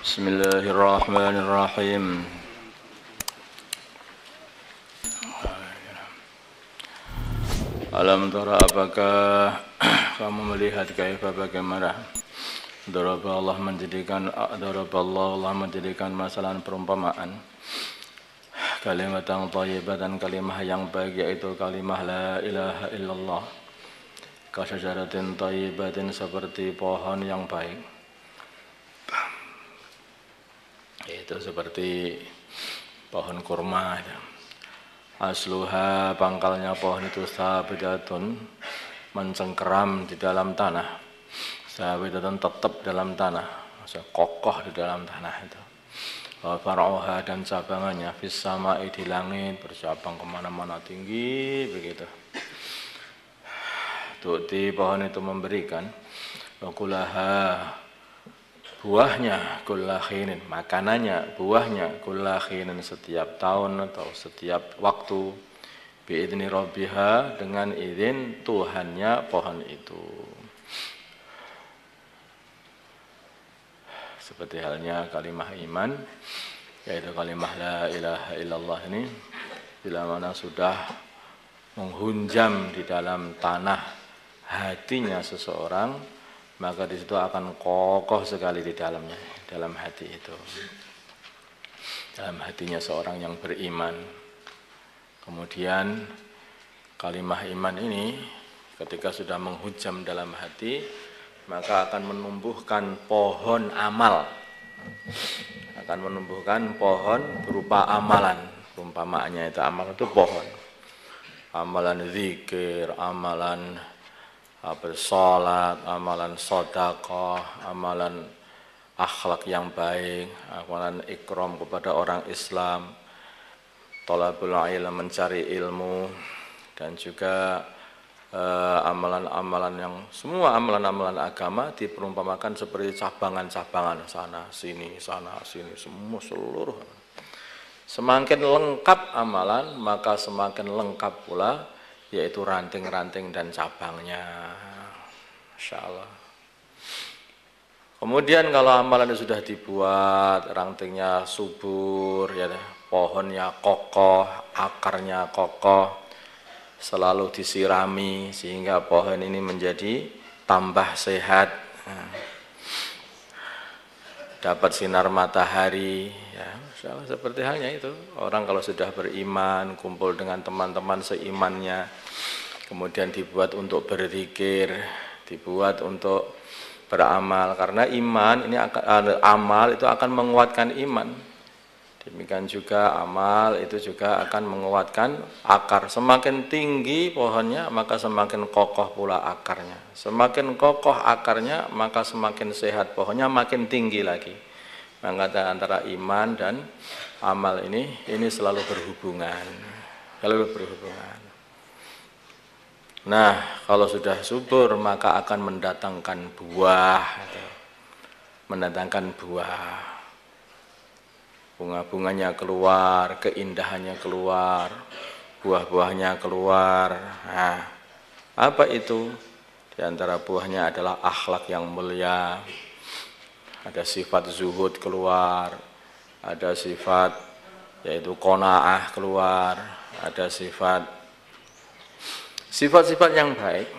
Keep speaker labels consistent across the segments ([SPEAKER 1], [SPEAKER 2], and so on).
[SPEAKER 1] Bismillahirrahmanirrahim. Alam tara, apakah kamu melihat bagaimana Allah menjadikan masalah perumpamaan kalimat yang thayyibah dan kalimah yang baik, yaitu kalimah la ilaha illallah, kasyajaratin thayyibatin, seperti pohon yang baik, yaitu seperti pohon kurma. Asluha, pangkalnya pohon itu, sabidatun, mencengkeram di dalam tanah. Sabidatun, tetap dalam tanah, maksudnya kokoh di dalam tanah itu. Far'uha, dan cabangannya, fis sama'i, di langit, bercabang kemana-mana tinggi begitu. Tu'ti, pohon itu memberikan, wakulaha, buahnya, kullakhinin, makanannya, buahnya, kullakhinin, setiap tahun atau setiap waktu, bi'idni rabbiha, dengan izin Tuhannya pohon itu. Seperti halnya kalimah iman, yaitu kalimah la ilaha illallah ini, bila mana sudah menghunjam di dalam tanah hatinya seseorang, maka di situ akan kokoh sekali di dalamnya, dalam hati itu, dalam hatinya seorang yang beriman. Kemudian kalimah iman ini ketika sudah menghujam dalam hati, maka akan menumbuhkan pohon amal, akan menumbuhkan pohon berupa amalan. Umpamaannya itu amal itu pohon, amalan zikir, amalan sholat, amalan sedekah, amalan akhlak yang baik, amalan ikram kepada orang Islam, thalabul ilm, mencari ilmu, dan juga amalan-amalan yang semua amalan-amalan agama diperumpamakan seperti cabangan-cabangan, sana sini semua, seluruh. Semakin lengkap amalan, maka semakin lengkap pula yaitu ranting-ranting dan cabangnya. Insyaallah. Kemudian kalau amalan itu sudah dibuat, rantingnya subur, ya, pohonnya kokoh, akarnya kokoh, selalu disirami sehingga pohon ini menjadi tambah sehat, dapat sinar matahari, ya, seperti halnya itu. Orang kalau sudah beriman, kumpul dengan teman-teman seimannya, kemudian dibuat untuk berzikir, dibuat untuk beramal, karena iman ini amal itu akan menguatkan iman. Demikian juga amal itu juga akan menguatkan akar. Semakin tinggi pohonnya, maka semakin kokoh pula akarnya. Semakin kokoh akarnya, maka semakin sehat pohonnya, makin tinggi lagi. Maka antara iman dan amal ini selalu berhubungan. Selalu berhubungan. Nah, kalau sudah subur maka akan mendatangkan buah. Mendatangkan buah. Bunga-bunganya keluar, keindahannya keluar, buah-buahnya keluar. Nah, apa itu? Di antara buahnya adalah akhlak yang mulia. Ada sifat zuhud keluar, ada sifat yaitu qanaah keluar, ada sifat-sifat yang baik.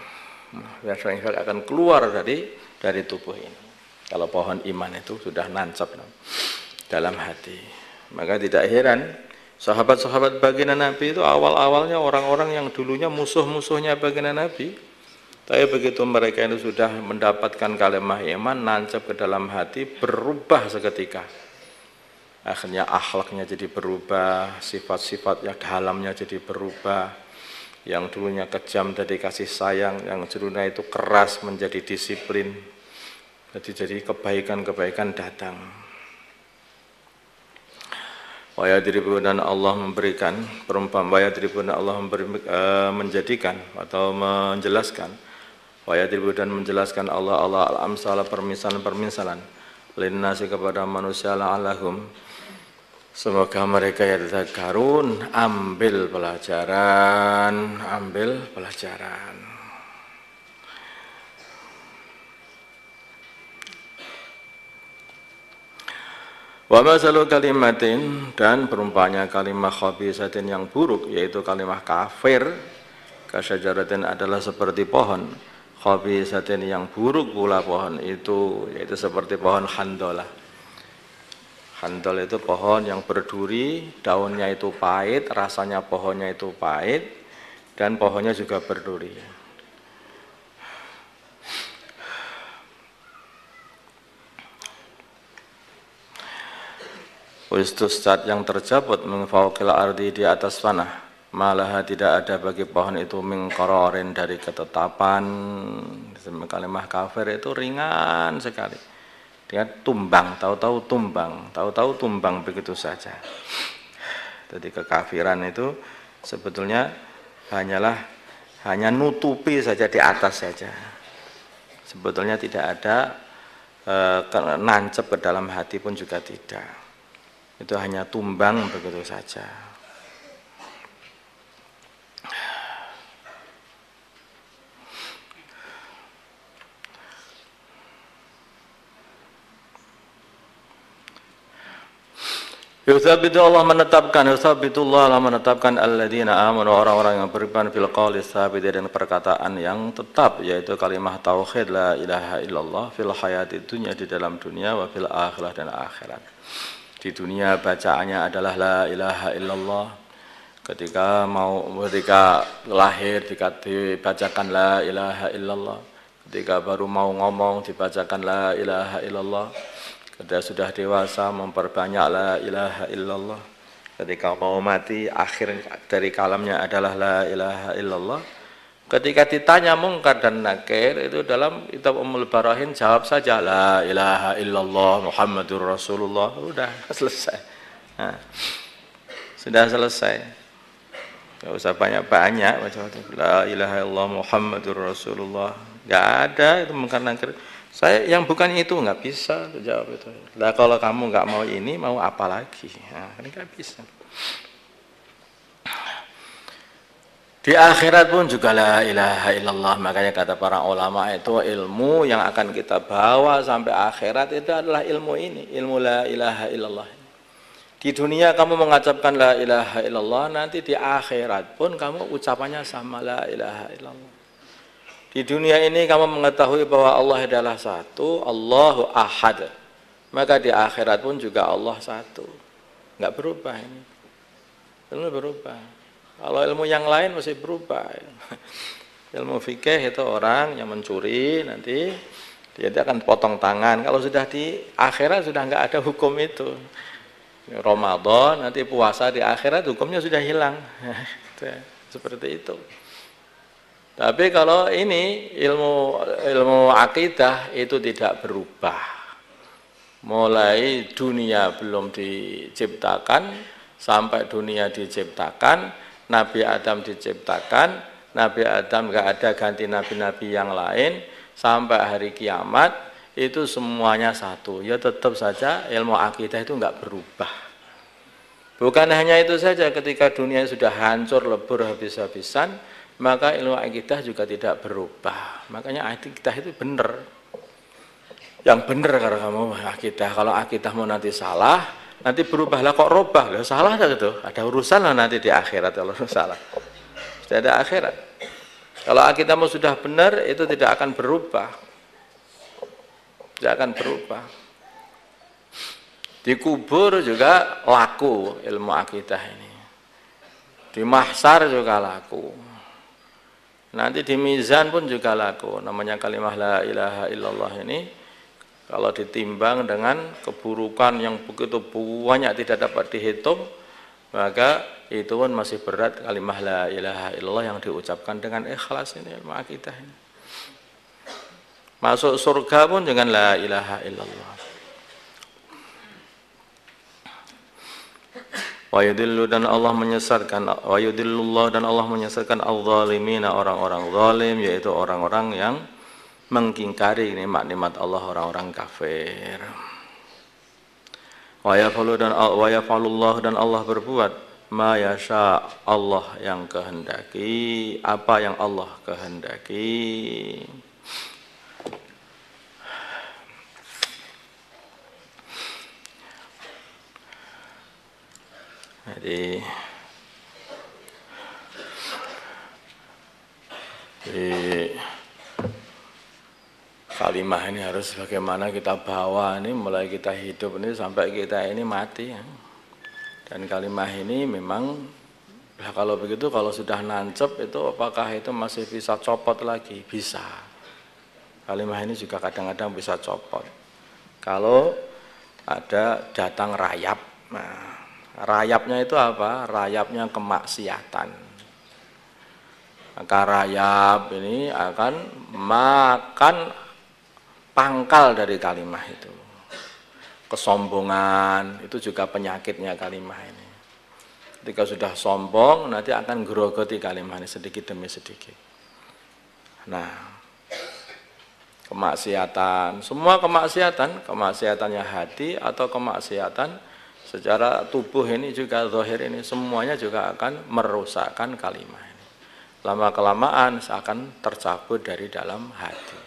[SPEAKER 1] Biasanya akan keluar dari tubuh ini. Kalau pohon iman itu sudah nancap dalam hati, maka tidak heran sahabat-sahabat baginda Nabi itu awal-awalnya orang-orang yang dulunya musuh-musuhnya baginda Nabi, tapi begitu mereka itu sudah mendapatkan kalimah iman, nancap ke dalam hati, berubah seketika. Akhirnya akhlaknya jadi berubah, sifat-sifatnya dalamnya jadi berubah. Yang dulunya kejam jadi kasih sayang, yang dulunya itu keras menjadi disiplin, jadi kebaikan-kebaikan datang. Dan Allah memberikan perumpamaan, Allah menjadikan atau menjelaskan, dan menjelaskan Allah al-amsal, permisalan linnasi, kepada manusia, la'allahum, semoga mereka yatadzakkarun, ambil pelajaran. Wa masalu kalimatin, dan perumpamanya kalimat khabisatin yang buruk, yaitu kalimat kafir, kasyajaratin adalah seperti pohon, khabisatin yang buruk pula pohon itu, yaitu seperti pohon handolah. Handol itu pohon yang berduri, daunnya itu pahit, rasanya pohonnya itu pahit, dan pohonnya juga berduri. Wistustat yang terjabut mengfauqil ardi di atas tanah, malah tidak ada bagi pohon itu mingkororin dari ketetapan. Kalimat kafir itu ringan sekali, dia tumbang, tahu-tahu tumbang begitu saja. Jadi kekafiran itu sebetulnya hanya nutupi saja, di atas saja, sebetulnya tidak ada nancep ke dalam hati pun juga tidak. Itu hanya tumbang begitu saja. Yuthabitullah menetapkan alladzina amanu, orang-orang yang beriman, fil qawli tsabit, dan perkataan yang tetap, yaitu kalimat tauhid la ilaha illallah, fil hayati dunya, di dalam dunia, wa fil akhirah, dan akhirat. Di dunia bacaannya adalah la ilaha illallah, ketika lahir dibacakan la ilaha illallah, ketika baru mau ngomong dibacakan la ilaha illallah, ketika sudah dewasa memperbanyak la ilaha illallah, ketika mau mati akhir dari kalamnya adalah la ilaha illallah. Ketika ditanya mungkar dan nakir, itu dalam kitab Ummul Barahin jawab saja la ilaha illallah Muhammadur Rasulullah, sudah selesai. Nah, sudah selesai, nggak usah banyak-banyak la ilaha illallah Muhammadur Rasulullah, nggak ada itu mungkar nakir. Saya yang bukan itu nggak bisa jawab itu. Lah kalau kamu nggak mau ini, mau apa lagi? Nah, kan nggak bisa. Di akhirat pun juga la ilaha illallah. Makanya kata para ulama itu ilmu yang akan kita bawa sampai akhirat itu adalah ilmu ini, ilmu la ilaha illallah. Di dunia kamu mengucapkan la ilaha illallah, nanti di akhirat pun kamu ucapannya sama la ilaha illallah. Di dunia ini kamu mengetahui bahwa Allah adalah satu, Allahu ahad, maka di akhirat pun juga Allah satu. Nggak berubah ini, ilmu berubah. Kalau ilmu yang lain masih berubah. Ilmu fikih itu orang yang mencuri nanti dia akan potong tangan. Kalau sudah di akhirat sudah nggak ada hukum itu. Ramadan nanti puasa di akhirat hukumnya sudah hilang. Seperti itu. Tapi kalau ini ilmu akidah itu tidak berubah. Mulai dunia belum diciptakan sampai dunia diciptakan, Nabi Adam diciptakan, Nabi Adam nggak ada ganti nabi-nabi yang lain, sampai hari kiamat itu semuanya satu. Ya tetap saja ilmu akidah itu nggak berubah. Bukan hanya itu saja, ketika dunia sudah hancur lebur habis-habisan, maka ilmu akidah juga tidak berubah. Makanya akidah itu benar. Yang benar kalau kamu akidah. Kalau akidahmu nanti salah, nanti berubahlah kok robah, lah salah gitu. Ada urusan lah nanti di akhirat kalau salah. Sudah ada akhirat. Kalau akidahmu sudah benar, itu tidak akan berubah. Tidak akan berubah. Di kubur juga laku ilmu akidah ini. Di mahsyar juga laku. Nanti di mizan pun juga laku. Namanya kalimah la ilaha illallah ini, kalau ditimbang dengan keburukan yang begitu banyak tidak dapat dihitung, maka itu pun masih berat kalimah la ilaha illallah yang diucapkan dengan ikhlas ini, ilmu akidah ini. Masuk surga pun dengan la ilaha illallah. Wa yudillu, dan Allah menyesatkan, wa yudillullah, dan Allah menyesatkan al-zalimina, orang-orang zalim, yaitu orang-orang yang mengingkari nikmat-nikmat Allah, orang-orang kafir. Wa yaf'alullah, dan Allah berbuat ma yasha, Allah yang kehendaki, apa yang Allah kehendaki. Jadi kalimah ini harus bagaimana kita bawa ini mulai kita hidup ini sampai kita ini mati ya. Dan kalimah ini memang kalau begitu kalau sudah nancep itu apakah itu masih bisa copot lagi? Bisa. Kalimah ini juga kadang-kadang bisa copot. Kalau ada datang rayap. Nah, rayapnya itu apa? Rayapnya kemaksiatan. Maka rayap ini akan makan pangkal dari kalimah itu. Kesombongan itu juga penyakitnya kalimah ini. Ketika sudah sombong nanti akan gerogoti kalimah ini sedikit demi sedikit. Nah, kemaksiatan, semua kemaksiatan, kemaksiatannya hati atau kemaksiatan secara tubuh ini juga zahir ini semuanya juga akan merusakkan kalimah ini. Lama-kelamaan akan tercabut dari dalam hati.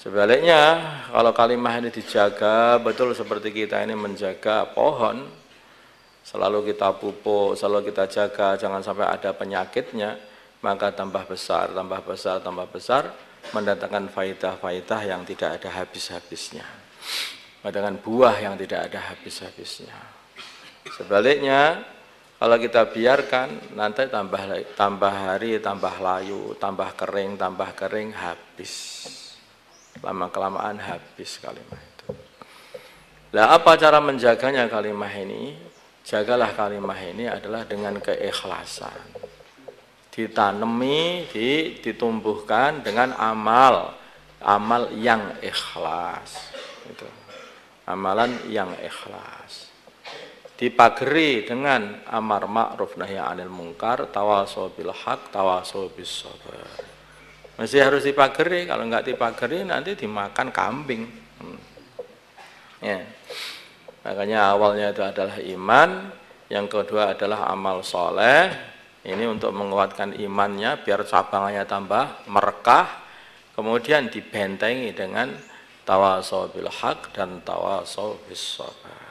[SPEAKER 1] Sebaliknya, kalau kalimah ini dijaga betul seperti kita ini menjaga pohon, selalu kita pupuk, selalu kita jaga, jangan sampai ada penyakitnya, maka tambah besar, tambah besar, tambah besar, mendatangkan faidah-faidah yang tidak ada habis-habisnya. Mendatangkan buah yang tidak ada habis-habisnya. Sebaliknya, kalau kita biarkan, nanti tambah hari, tambah layu, tambah kering, habis. Lama-kelamaan habis kalimah itu. Nah, apa cara menjaganya kalimah ini? Jagalah kalimah ini adalah dengan keikhlasan. Ditanami, ditumbuhkan dengan amal yang ikhlas. Itu. Amalan yang ikhlas. Dipageri dengan amar ma'ruf nahi 'anil munkar, tawasau bil haq, tawasau bis sabr. Mesti harus dipageri, kalau enggak dipageri nanti dimakan kambing. Ya. Makanya awalnya itu adalah iman, yang kedua adalah amal soleh. Ini untuk menguatkan imannya biar cabangnya tambah merekah. Kemudian dibentengi dengan tawasau bil haq dan tawasau bis sabr.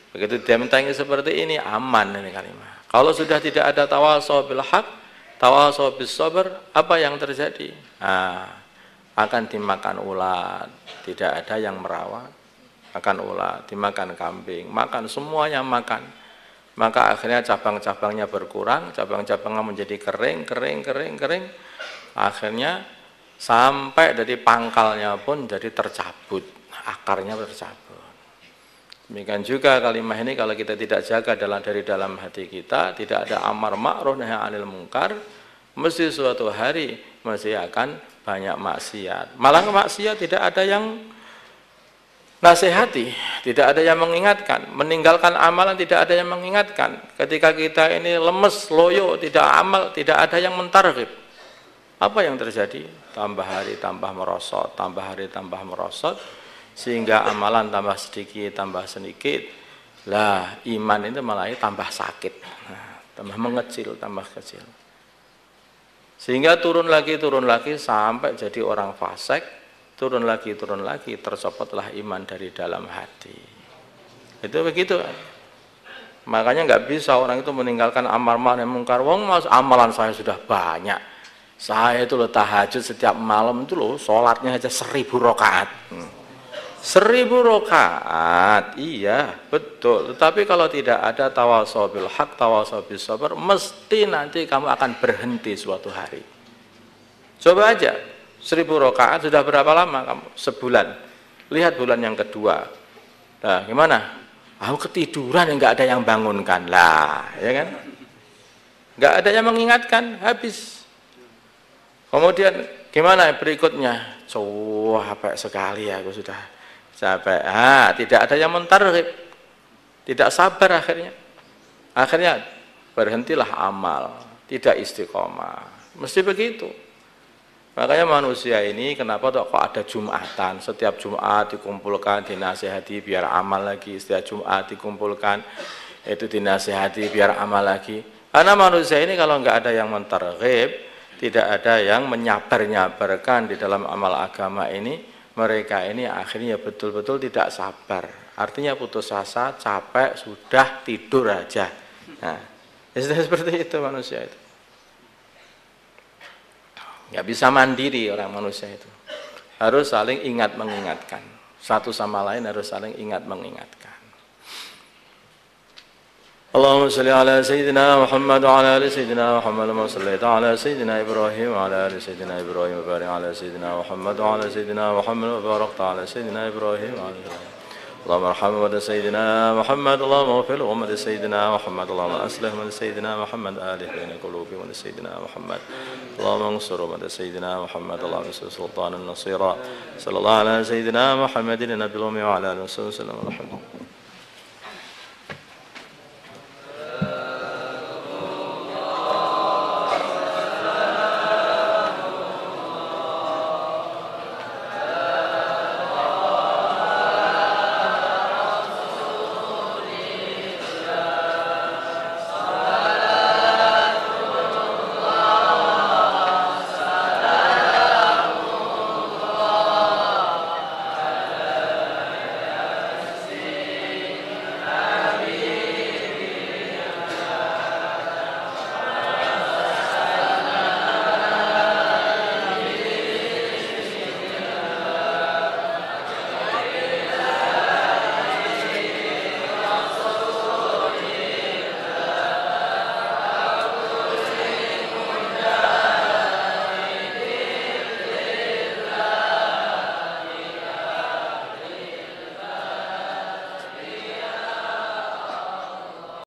[SPEAKER 1] Begitu dibentengi seperti ini aman ini kalimah. Kalau sudah tidak ada tawasau bil haq, tawasau bis sabr, apa yang terjadi? Nah, akan dimakan ulat, tidak ada yang merawat. Makan ulat, dimakan kambing, makan semuanya makan. Maka akhirnya cabang-cabangnya berkurang, cabang-cabangnya menjadi kering. Akhirnya sampai dari pangkalnya pun jadi tercabut, akarnya tercabut. Demikian juga kalimah ini kalau kita tidak jaga dari dalam hati kita, tidak ada amar ma'ruf nahi 'anil munkar, mesti suatu hari mesti akan banyak maksiat. Malah maksiat tidak ada yang nasihati, tidak ada yang mengingatkan, meninggalkan amalan tidak ada yang mengingatkan. Ketika kita ini lemes, loyo, tidak amal, tidak ada yang mentarghib. Apa yang terjadi? Tambah hari tambah merosot, tambah hari tambah merosot, sehingga amalan tambah sedikit. Lah, iman itu malah tambah sakit, tambah mengecil, tambah kecil. Sehingga turun lagi sampai jadi orang fasik, turun lagi, tercopotlah iman dari dalam hati. Itu begitu. Makanya nggak bisa orang itu meninggalkan amar ma'ruf nahi munkar. Wong mas amalan saya sudah banyak. Saya itu loh tahajud setiap malam itu loh, sholatnya aja 1000 rakaat. 1000 rakaat, iya betul. Tetapi kalau tidak ada tawasau bil haq, tawasau bis sabr, mesti nanti kamu akan berhenti suatu hari. Coba aja, 1000 rakaat sudah berapa lama kamu? Sebulan. Lihat bulan yang kedua. Nah, gimana? Aku ketiduran, nggak ada yang bangunkan lah, ya kan? Nggak ada yang mengingatkan, habis. Kemudian gimana berikutnya? Capek sekali aku sudah capek. Tidak ada yang mentarghib, tidak sabar akhirnya berhentilah amal, tidak istiqomah. Mesti begitu. Makanya manusia ini kenapa kok ada Jumatan, setiap Jumat dikumpulkan dinasihati biar amal lagi, setiap Jumat dikumpulkan itu dinasihati biar amal lagi. Karena manusia ini kalau nggak ada yang mentarghib, tidak ada yang menyabar-nyabarkan di dalam amal agama ini, mereka ini akhirnya betul-betul tidak sabar. Artinya putus asa, capek, sudah tidur aja. Nah, sudah seperti itu manusia itu. Nggak bisa mandiri orang manusia itu. Harus saling ingat mengingatkan. Satu sama lain harus saling ingat mengingatkan. Allahumma salli ala Sayyidina Muhammad wa ala ali Sayyidina Muhammad wa salli ala Sayyidina Ibrahim wa ala ali Sayyidina Ibrahim wa barik ala Sayyidina Muhammad wa ala Sayyidina Muhammad wa barik ala Sayyidina Ibrahim wa ala اللهم ارحم ولد سيدنا محمد اللهم اغفر لأمة سيدنا محمد اللهم أصلح من سيدنا محمد آله بين قلوبهم من سيدنا محمد اللهم انصر أمة سيدنا محمد اللهم انصر سلطان النصيرا صلى الله على سيدنا محمد النبي الأمي وعلى آله وصحبه وسلم.